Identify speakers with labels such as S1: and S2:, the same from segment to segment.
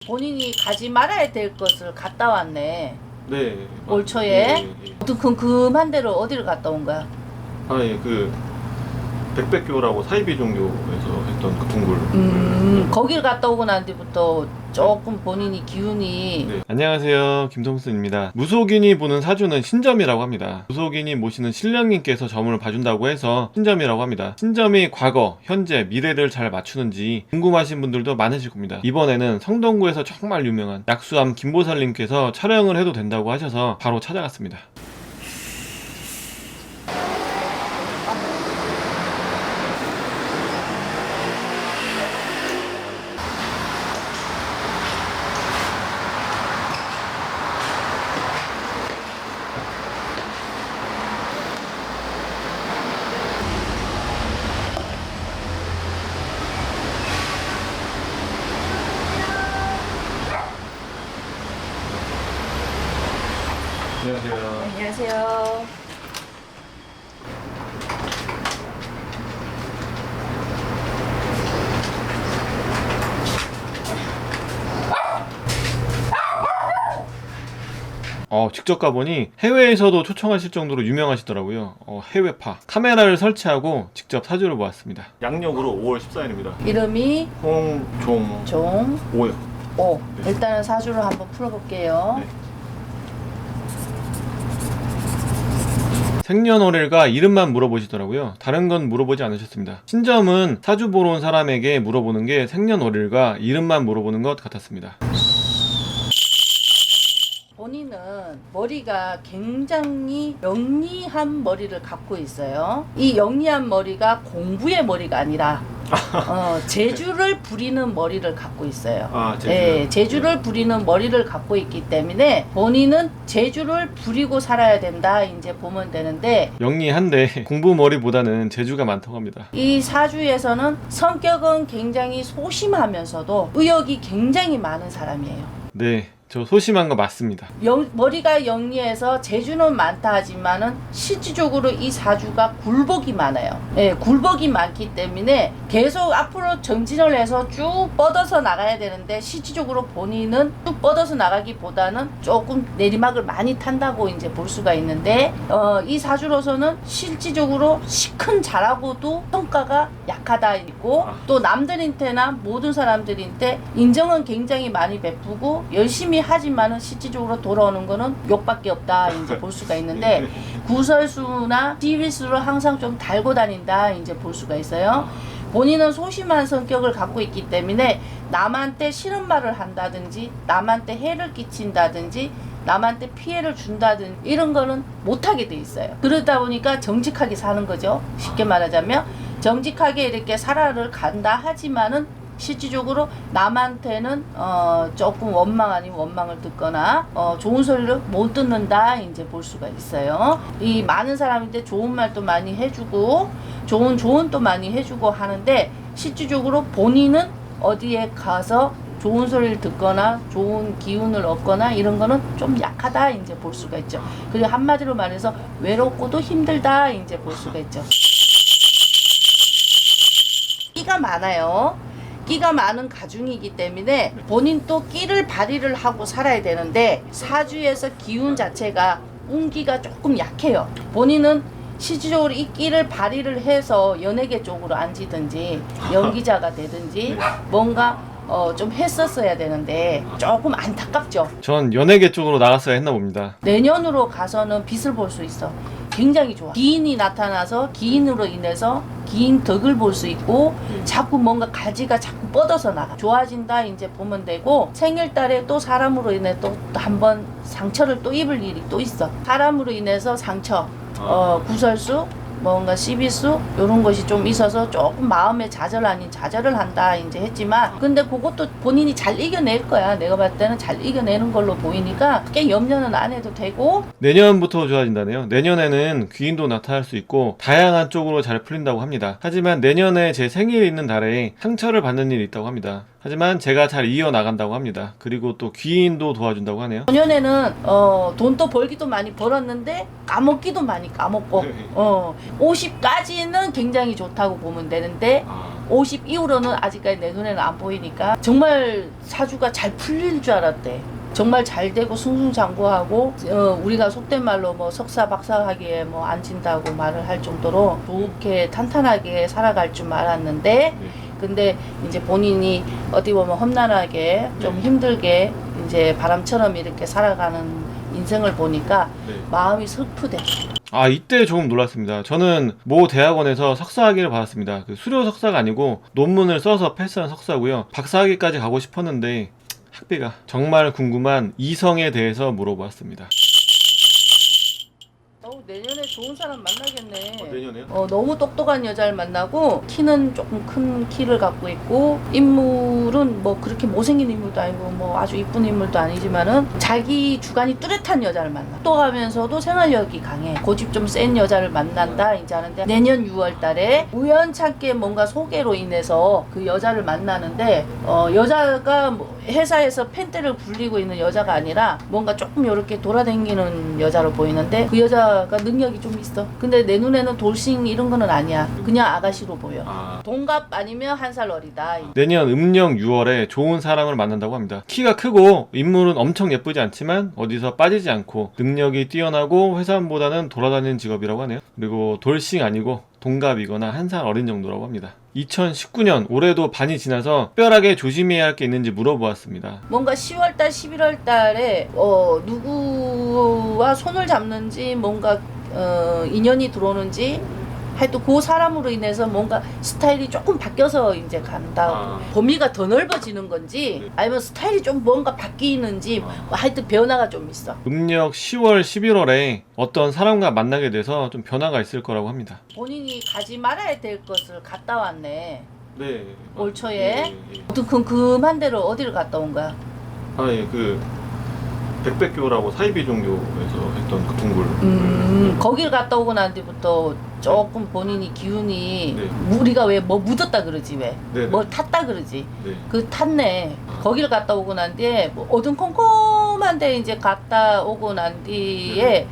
S1: 본인이 가지 말아야 될 것을 갔다 왔네.
S2: 네.
S1: 올 초에?
S2: 예.
S1: 어떤 큼큼한 데로 어디를 갔다 온 거야?
S2: 예. 그 백백교라고 사이비 종교에서 했던 그 동굴.
S1: 거기를 갔다 오고 난 뒤부터 조금 본인이 기운이
S2: 네. 안녕하세요, 김성순입니다. 무속인이 보는 사주는 신점이라고 합니다. 무속인이 모시는 신령님께서 점을 봐준다고 해서 신점이라고 합니다. 신점이 과거, 현재, 미래를 잘 맞추는지 궁금하신 분들도 많으실 겁니다. 이번에는 성동구에서 정말 유명한 약수암 김보살님께서 촬영을 해도 된다고 하셔서 바로 찾아갔습니다. 안녕하세요.
S1: 안녕하세요.
S2: 직접 가보니 해외에서도 초청하실 정도로 유명하시더라고요. 해외파. 카메라를 설치하고 직접 사주를 보았습니다. 양력으로 5월 14일입니다.
S1: 이름이
S2: 홍종오요.
S1: 종오.
S2: 네.
S1: 일단은 사주를 한번 풀어볼게요.
S2: 네. 생년월일과 이름만 물어보시더라고요. 다른 건 물어보지 않으셨습니다. 신점은 사주 보러 온 사람에게 물어보는 게 생년월일과 이름만 물어보는 것 같았습니다.
S1: 본인은 머리가 굉장히 영리한 머리를 갖고 있어요. 이 영리한 머리가 공부의 머리가 아니라 재주를 부리는 머리를 갖고 있어요.
S2: 재주요?
S1: 네, 재주를 부리는 머리를 갖고 있기 때문에 본인은 재주를 부리고 살아야 된다 이제 보면 되는데,
S2: 영리한데 공부 머리보다는 재주가 많다고 합니다.
S1: 이 사주에서는 성격은 굉장히 소심하면서도 의욕이 굉장히 많은 사람이에요.
S2: 네, 저 소심한 거 맞습니다.
S1: 머리가 영리해서 재주는 많다 하지만은 실질적으로 이 사주가 굴복이 많아요. 예, 굴복이 많기 때문에 계속 앞으로 정진을 해서 쭉 뻗어서 나가야 되는데, 실질적으로 본인은 쭉 뻗어서 나가기보다는 조금 내리막을 많이 탄다고 이제 볼 수가 있는데, 이 사주로서는 실질적으로 시큰 잘하고도 성과가 약하다 있고, 또 남들한테나 모든 사람들한테 인정은 굉장히 많이 베푸고 열심히 하지만은 실질적으로 돌아오는 거는 욕밖에 없다 이제 볼 수가 있는데, 구설수나 시비수를 항상 좀 달고 다닌다 이제 볼 수가 있어요. 본인은 소심한 성격을 갖고 있기 때문에 남한테 싫은 말을 한다든지 남한테 해를 끼친다든지 남한테 피해를 준다든지 이런 거는 못하게 돼 있어요. 그러다 보니까 정직하게 사는 거죠. 쉽게 말하자면 정직하게 이렇게 살아를 간다 하지만은 실질적으로 남한테는 조금 원망 아닌 원망을 듣거나 좋은 소리를 못 듣는다 이제 볼 수가 있어요. 이 많은 사람한테 좋은 말도 많이 해주고 좋은 조언도 많이 해주고 하는데, 실질적으로 본인은 어디에 가서 좋은 소리를 듣거나 좋은 기운을 얻거나 이런 거는 좀 약하다 이제 볼 수가 있죠. 그리고 한마디로 말해서 외롭고도 힘들다 이제 볼 수가 있죠. 끼가 많아요. 끼가 많은 가중이기 때문에 본인 또 끼를 발휘를 하고 살아야 되는데, 사주에서 기운 자체가 운기가 조금 약해요. 본인은 실질적으로 이 끼를 발휘를 해서 연예계 쪽으로 앉히든지 연기자가 되든지 뭔가 좀 했었어야 되는데 조금 안타깝죠.
S2: 전 연예계 쪽으로 나갔어야 했나 봅니다.
S1: 내년으로 가서는 빛을 볼 수 있어. 굉장히 좋아. 기인이 나타나서 기인으로 인해서 기인 덕을 볼 수 있고, 자꾸 뭔가 가지가 자꾸 뻗어서 나가. 좋아진다 이제 보면 되고, 생일달에 또 사람으로 인해 또 한 번 상처를 또 입을 일이 또 있어. 사람으로 인해서 상처, 구설수, 뭔가 시비수 이런 것이 좀 있어서 조금 마음에 좌절 아닌 좌절을 한다 이제 했지만, 근데 그것도 본인이 잘 이겨낼 거야. 내가 봤을 때는 잘 이겨내는 걸로 보이니까 꽤 염려는 안 해도 되고.
S2: 내년부터 좋아진다네요. 내년에는 귀인도 나타날 수 있고 다양한 쪽으로 잘 풀린다고 합니다. 하지만 내년에 제 생일이 있는 달에 상처를 받는 일이 있다고 합니다. 하지만 제가 잘 이어나간다고 합니다. 그리고 또 귀인도 도와준다고 하네요.
S1: 작년에는 돈도 벌기도 많이 벌었는데 까먹기도 많이 까먹고 50까지는 굉장히 좋다고 보면 되는데 50 이후로는 아직까지 내 눈에는 안 보이니까 정말 사주가 잘 풀릴 줄 알았대. 정말 잘 되고 승승장구하고 우리가 속된 말로 뭐 석사 박사하기에 뭐 안 진다고 말을 할 정도로 좋게 탄탄하게 살아갈 줄 알았는데 근데 이제 본인이 어디 보면 험난하게 좀 힘들게 이제 바람처럼 이렇게 살아가는 인생을 보니까 마음이 슬프대.
S2: 아, 이때 조금 놀랐습니다. 저는 모 대학원에서 석사학위를 받았습니다. 그 수료 석사가 아니고 논문을 써서 패스한 석사고요. 박사학위까지 가고 싶었는데 학비가. 정말 궁금한 이성에 대해서 물어보았습니다.
S1: 내년에 좋은 사람 만나겠네.
S2: 내년에요?
S1: 너무 똑똑한 여자를 만나고 키는 조금 큰 키를 갖고 있고 인물은 뭐 그렇게 못생긴 인물도 아니고 뭐 아주 이쁜 인물도 아니지만은 자기 주관이 뚜렷한 여자를 만나. 똑똑하면서도 생활력이 강해. 고집 좀 센 여자를 만난다 이제 하는데 내년 6월 달에 우연찮게 뭔가 소개로 인해서 그 여자를 만나는데 여자가 뭐 회사에서 펜대를 굴리고 있는 여자가 아니라 뭔가 조금 이렇게 돌아다니는 여자로 보이는데 그 여자가 능력이 좀 있어. 근데 내 눈에는 돌싱 이런 거는 아니야. 그냥 아가씨로 보여. 동갑 아니면 한 살 어리다.
S2: 내년 음력 6월에 좋은 사람을 만난다고 합니다. 키가 크고 인물은 엄청 예쁘지 않지만 어디서 빠지지 않고 능력이 뛰어나고 회사원보다는 돌아다니는 직업이라고 하네요. 그리고 돌싱 아니고 동갑이거나 한 살 어린 정도라고 합니다. 2019년 올해도 반이 지나서 특별하게 조심해야 할 게 있는지 물어보았습니다.
S1: 뭔가 10월달 11월달에 누구와 손을 잡는지 뭔가 인연이 들어오는지 하여튼 그 사람으로 인해서 뭔가 스타일이 조금 바뀌어서 이제 간다. 범위가 더 넓어지는 건지 아니면 스타일이 좀 뭔가 바뀌는지 하여튼 변화가 좀 있어.
S2: 음력 10월 11월에 어떤 사람과 만나게 돼서 좀 변화가 있을 거라고 합니다.
S1: 본인이 가지 말아야 될 것을 갔다 왔네.
S2: 네.
S1: 올 초에. 아무튼 궁금한 데로 어디를 갔다 온 거야?
S2: 백백교라고 사이비 종교에서 했던 그 동굴.
S1: 거기를 갔다 오고 난 뒤부터 조금 본인이 기운이 우리가 왜 뭐 묻었다 그러지 왜? 뭘 탔다 그러지? 그 탔네. 거기를 갔다 오고 난 뒤에 뭐 어둠컴컴한데 이제 갔다 오고 난 뒤에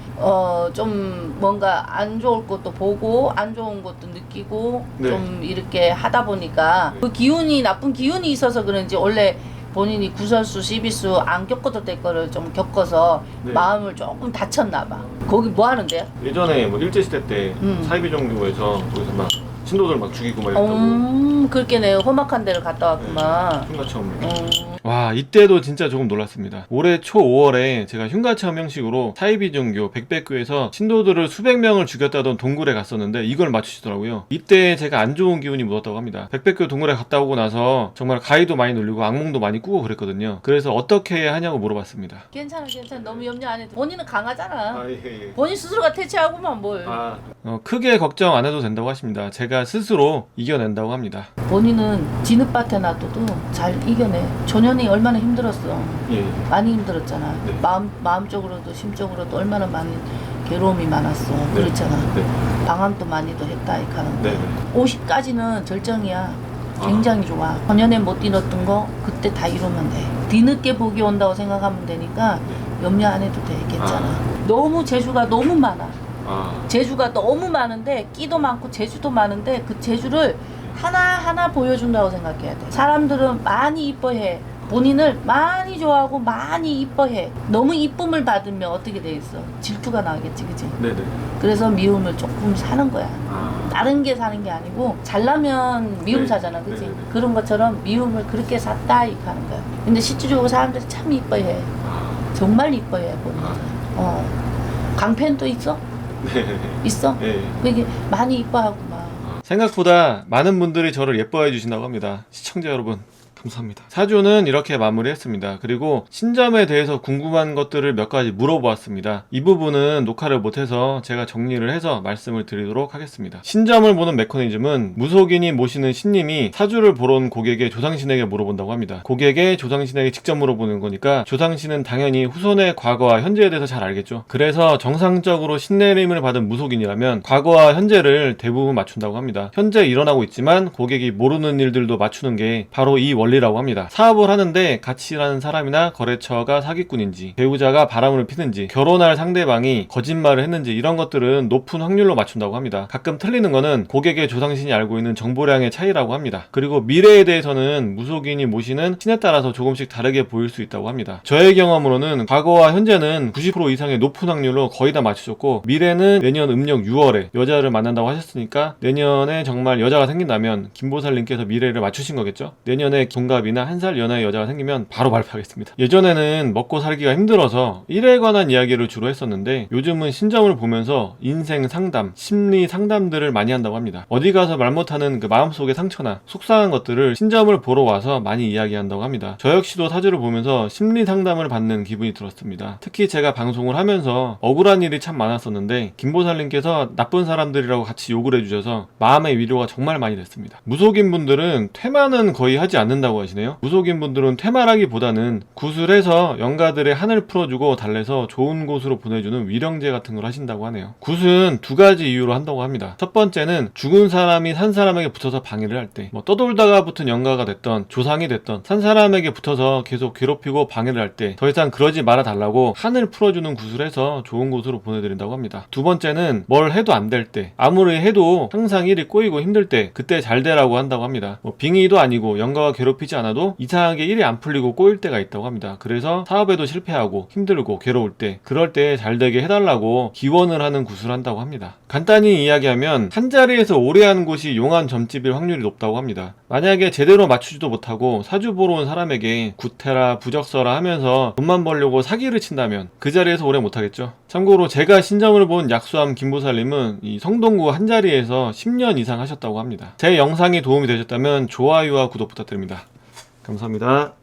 S1: 좀 뭔가 안 좋을 것도 보고 안 좋은 것도 느끼고 좀 이렇게 하다 보니까 그 기운이 나쁜 기운이 있어서 그런지 원래 본인이 구설수, 시비수 안 겪어도 될 거를 좀 겪어서 마음을 조금 다쳤나 봐. 거기 뭐 하는데요?
S2: 예전에 뭐 일제시대 때 사이비 종교에서 거기서 막 신도들 막 죽이고 막 이랬다고.
S1: 그렇게 내 험악한 데를 갔다 왔구만.
S2: 흉가처음. 와, 이때도 진짜 조금 놀랐습니다. 올해 초 5월에 제가 흉가체험 형식으로 사이비 종교 백백교에서 신도들을 수백 명을 죽였다던 동굴에 갔었는데 이걸 맞추시더라고요. 이때 제가 안 좋은 기운이 묻었다고 합니다. 백백교 동굴에 갔다 오고 나서 정말 가위도 많이 눌리고 악몽도 많이 꾸고 그랬거든요. 그래서 어떻게 해야 하냐고 물어봤습니다.
S1: 괜찮아. 너무 염려 안 해도. 본인은 강하잖아.
S2: 예.
S1: 본인 스스로가 퇴치하고만 뭘.
S2: 크게 걱정 안 해도 된다고 하십니다. 제가 스스로 이겨낸다고 합니다.
S1: 본인은 진흙밭에 놔둬도 잘 이겨내. 초년이 얼마나 힘들었어. 많이 힘들었잖아. 마음적으로도 심적으로도 얼마나 많이 괴로움이 많았어. 그렇잖아. 방황도 많이도 했다 이카는. 50까지는 절정이야. 굉장히 좋아. 초년에 못 이뤘던 거 그때 다 이루면 돼. 뒤늦게 복이 온다고 생각하면 되니까 염려 안 해도 돼. 괜찮아. 너무 재주가 너무 많아. 재주가 너무 많은데 끼도 많고 재주도 많은데 그 재주를 하나하나 보여준다고 생각해야 돼. 사람들은 많이 이뻐해. 본인을 많이 좋아하고 많이 이뻐해. 너무 이쁨을 받으면 어떻게 되겠어? 질투가 나겠지, 그치? 그래서 미움을 조금 사는 거야. 다른 게 사는 게 아니고 잘나면 미움 사잖아, 그치? 그런 것처럼 미움을 그렇게 샀다 이렇게 하는 거야. 근데 실질적으로 사람들이 참 이뻐해. 정말 이뻐해, 본인. 강팬도 있어? 있어? 그게 많이 이뻐하고 막.
S2: 생각보다 많은 분들이 저를 예뻐해 주신다고 합니다. 시청자 여러분 감사합니다. 사주는 이렇게 마무리했습니다. 그리고 신점에 대해서 궁금한 것들을 몇 가지 물어보았습니다. 이 부분은 녹화를 못해서 제가 정리를 해서 말씀을 드리도록 하겠습니다. 신점을 보는 메커니즘은 무속인이 모시는 신님이 사주를 보러 온 고객의 조상신에게 물어본다고 합니다. 고객의 조상신에게 직접 물어보는 거니까 조상신은 당연히 후손의 과거와 현재에 대해서 잘 알겠죠. 그래서 정상적으로 신내림을 받은 무속인이라면 과거와 현재를 대부분 맞춘다고 합니다. 현재 일어나고 있지만 고객이 모르는 일들도 맞추는 게 바로 이 원리 원리라고 합니다. 사업을 하는데 같이 일하는 사람이나 거래처가 사기꾼인지, 배우자가 바람을 피는지, 결혼할 상대방이 거짓말을 했는지 이런 것들은 높은 확률로 맞춘다고 합니다. 가끔 틀리는 거는 고객의 조상신이 알고 있는 정보량의 차이라고 합니다. 그리고 미래에 대해서는 무속인이 모시는 신에 따라서 조금씩 다르게 보일 수 있다고 합니다. 저의 경험으로는 과거와 현재는 90% 이상의 높은 확률로 거의 다 맞추셨고, 미래는 내년 음력 6월에 여자를 만난다고 하셨으니까 내년에 정말 여자가 생긴다면 김보살님께서 미래를 맞추신 거겠죠? 내년에 동갑이나 한 살 연하의 여자가 생기면 바로 발표하겠습니다. 예전에는 먹고 살기가 힘들어서 일에 관한 이야기를 주로 했었는데 요즘은 신점을 보면서 인생 상담, 심리 상담들을 많이 한다고 합니다. 어디 가서 말 못하는 그 마음속의 상처나 속상한 것들을 신점을 보러 와서 많이 이야기한다고 합니다. 저 역시도 사주를 보면서 심리 상담을 받는 기분이 들었습니다. 특히 제가 방송을 하면서 억울한 일이 참 많았었는데 김보살님께서 나쁜 사람들이라고 같이 욕을 해주셔서 마음의 위로가 정말 많이 됐습니다. 무속인 분들은 퇴마는 거의 하지 않는다고 하시네요. 무속인 분들은 퇴마라기보다는 구술해서 영가들의 한을 풀어주고 달래서 좋은 곳으로 보내주는 위령제 같은 걸 하신다고 하네요. 굿은 두 가지 이유로 한다고 합니다. 첫 번째는 죽은 사람이 산 사람에게 붙어서 방해를 할 때, 떠돌다가 붙은 영가가 됐던 조상이 됐던 산 사람에게 붙어서 계속 괴롭히고 방해를 할 때 더 이상 그러지 말아 달라고 한을 풀어주는 구술해서 좋은 곳으로 보내드린다고 합니다. 두 번째는 뭘 해도 안 될 때, 아무리 해도 항상 일이 꼬이고 힘들 때 그때 잘 되라고 한다고 합니다. 빙의도 아니고 영가가 괴롭히지 않아도 이상하게 일이 안 풀리고 꼬일 때가 있다고 합니다. 그래서 사업에도 실패하고 힘들고 괴로울 때, 그럴 때 잘 되게 해달라고 기원을 하는 구술한다고 합니다. 간단히 이야기하면 한 자리에서 오래 하는 곳이 용한 점집일 확률이 높다고 합니다. 만약에 제대로 맞추지도 못하고 사주 보러 온 사람에게 구태라 부적서라 하면서 돈만 벌려고 사기를 친다면 그 자리에서 오래 못하겠죠. 참고로 제가 신점을 본 약수암 김보살님은 이 성동구 한 자리에서 10년 이상 하셨다고 합니다. 제 영상이 도움이 되셨다면 좋아요와 구독 부탁드립니다. 감사합니다.